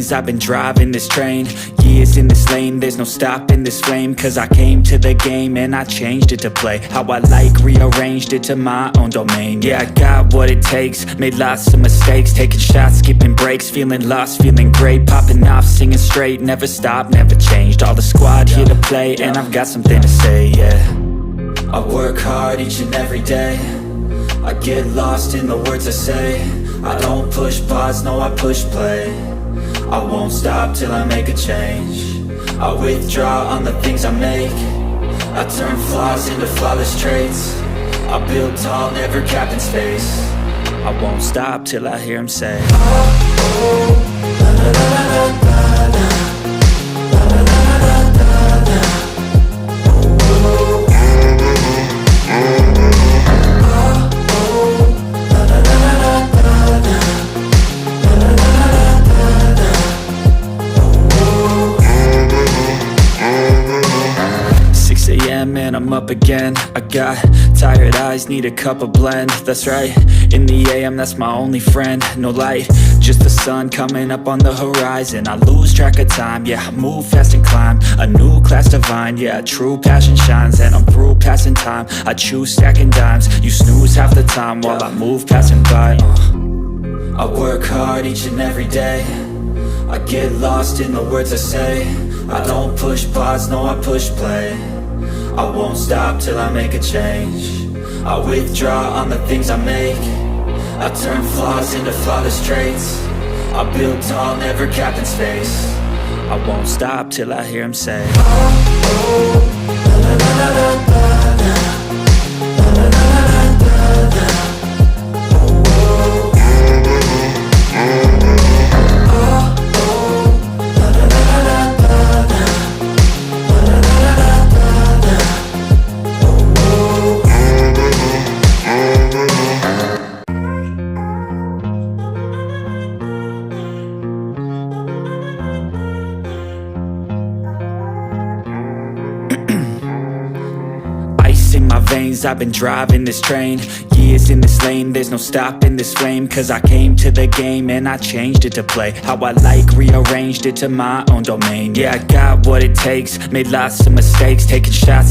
veins, I've been driving this train. Years in this lane, there's no stopping this flame. Cause I came to the game and I changed it to play how I like, rearranged it to my own domain. Yeah, I got what it takes, made lots of mistakes, taking shots, skipping breaks, feeling lost, feeling great, popping off, singing straight, never stopped, never changed. All the squad here to play, and I've got something to say, yeah. I work hard each and every day, I get lost in the words I say. I don't push pause, no, I push play. I won't stop till I make a change. I withdraw on the things I make. I turn flaws into flawless traits. I build tall, never capped in space. I won't stop till I hear him say, oh, oh, la la la la la la, la la la la la la, oh, oh, and I'm up again. I got tired eyes, need a cup of blend. That's right, in the AM, that's my only friend. No light, just the sun coming up on the horizon. I lose track of time, yeah, I move fast and climb a new class divine, yeah, true passion shines. And I'm through passing time, I choose stacking dimes. You snooze half the time while I move passing by. I work hard each and every day, I get lost in the words I say. I don't push pause, no, I push play. I won't stop till I make a change. I withdraw on the things I make. I turn flaws into flawless traits. I build tall, never capped in space. I won't stop till I hear him say, oh, oh, la la la la la la, la la la la la la, oh, oh, oh, oh, la la la la la la, la la la la la. In my veins, I've been driving this train. Years in this lane, there's no stopping this flame. Cause I came to the game and I changed it to play how I like, rearranged it to my own domain. Yeah, I got what it takes, made lots of mistakes, taking shots,